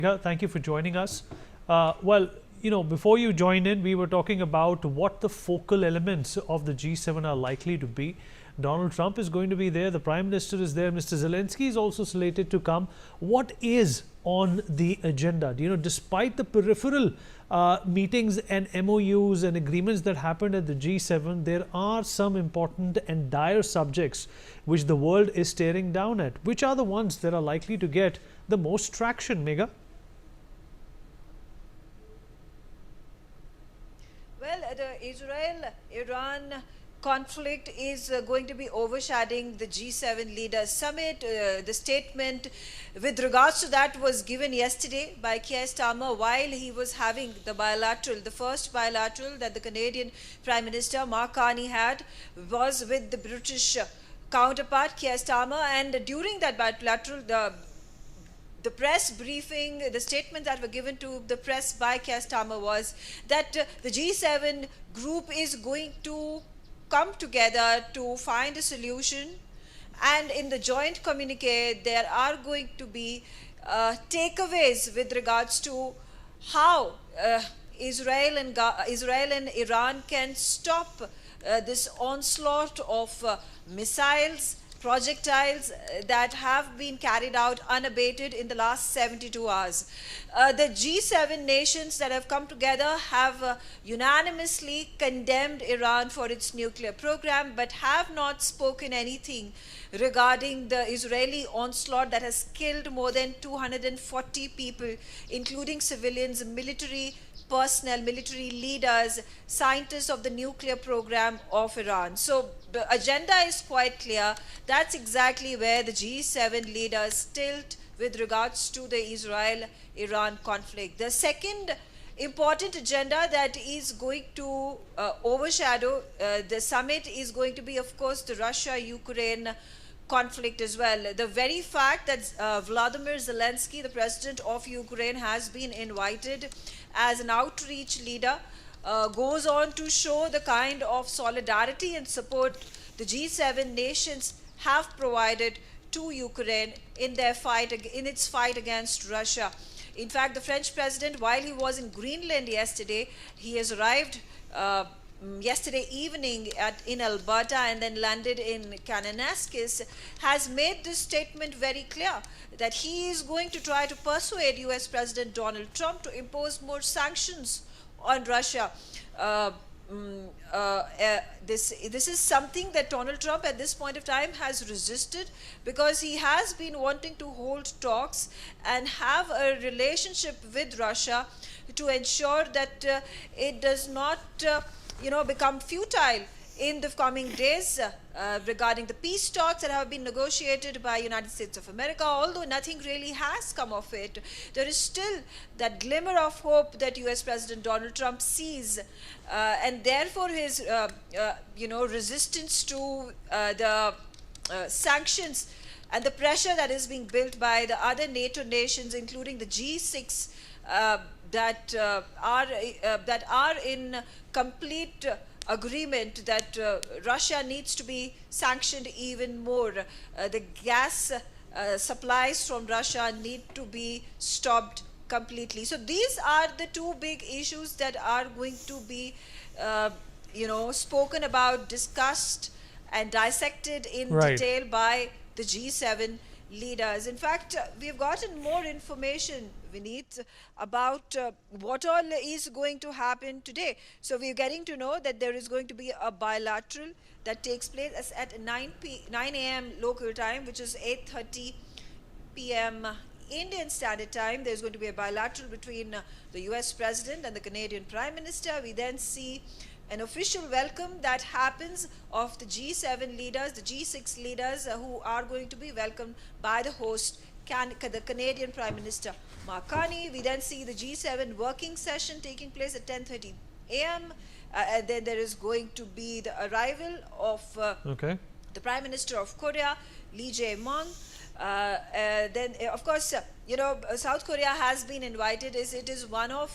Thank you for joining us. Before you joined in, we were talking about what the focal elements of the G7 are likely to be. Donald Trump is going to be there. The Prime Minister is there. Mr. Zelensky is also slated to come. What is on the agenda? Despite the peripheral meetings and MOUs and agreements that happened at the G7, there are some important and dire subjects which the world is staring down at. Which are the ones that are likely to get the most traction, Megha? Well, the Israel-Iran conflict is going to be overshadowing the G7 leaders summit. The statement with regards to that was given yesterday by Keir Starmer while he was having the first bilateral that the Canadian Prime Minister Mark Carney had was with the British counterpart Keir Starmer, and during that bilateral, the press briefing, the statement that were given to the press by Keir Starmer was that the G7 group is going to come together to find a solution, and in the joint communique there are going to be takeaways with regards to how Israel and Iran can stop this onslaught of missiles, projectiles that have been carried out unabated in the last 72 hours. The G7 nations that have come together have unanimously condemned Iran for its nuclear program, but have not spoken anything regarding the Israeli onslaught that has killed more than 240 people, including civilians, military personnel, military leaders, scientists of the nuclear program of Iran. So the agenda is quite clear. That's exactly where the G7 leaders tilt with regards to the Israel-Iran conflict. The second important agenda that is going to overshadow the summit is going to be, of course, the Russia-Ukraine conflict as well. The very fact that Vladimir Zelensky, the president of Ukraine, has been invited as an outreach leader goes on to show the kind of solidarity and support the G7 nations have provided to Ukraine in its fight against Russia. In fact, the French president, while he was in Greenland yesterday, he has arrived yesterday evening in Alberta and then landed in Kananaskis, has made this statement very clear that he is going to try to persuade US President Donald Trump to impose more sanctions on Russia. This is something that Donald Trump at this point of time has resisted, because he has been wanting to hold talks and have a relationship with Russia to ensure that it does not become futile in the coming days regarding the peace talks that have been negotiated by United States of America. Although nothing really has come of it, there is still that glimmer of hope that US President Donald Trump sees, and therefore his resistance to the sanctions and the pressure that is being built by the other NATO nations, including the G6, that are in complete agreement that Russia needs to be sanctioned even more. The gas supplies from Russia need to be stopped completely. So these are the two big issues that are going to be spoken about, discussed and dissected in detail by the G7 leaders. In fact, we've gotten more information, Vineet, about what all is going to happen today. So we're getting to know that there is going to be a bilateral that takes place at 9 a.m. local time, which is 8:30 p.m. Indian Standard Time. There's going to be a bilateral between the US President and the Canadian Prime Minister. We then see an official welcome that happens of the G7 leaders, the G6 leaders who are going to be welcomed by the host, the Canadian Prime Minister Mark Carney. We then see the G7 working session taking place at 10:30 a.m. And then there is going to be the arrival of the Prime Minister of Korea, Lee Jae-myung. Then, of course, South Korea has been invited. It is one of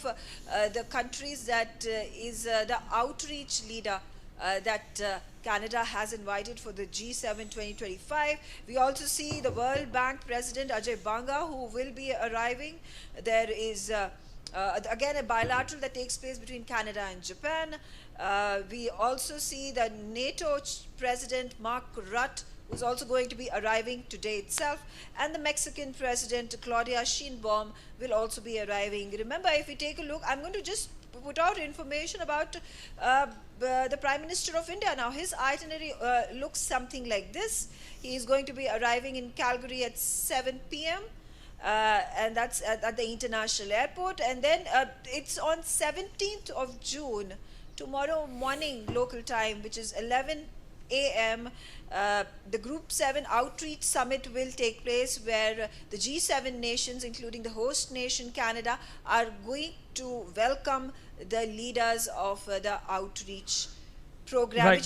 the countries that is the outreach leader that Canada has invited for the G7 2025. We also see the World Bank President Ajay Banga, who will be arriving. There is again a bilateral that takes place between Canada and Japan. We also see the NATO President Mark Rutte, who's also going to be arriving today itself, and the Mexican President Claudia Sheinbaum will also be arriving. Remember, if we take a look, I'm going to just put out information about the Prime Minister of India. Now, his itinerary looks something like this. He is going to be arriving in Calgary at 7 p.m. And that's at the international airport. And then it's on 17th of June, tomorrow morning local time, which is 11 a.m. The Group 7 Outreach Summit will take place, where the G7 nations, including the host nation Canada, are going to welcome the leaders of the outreach program, Right. which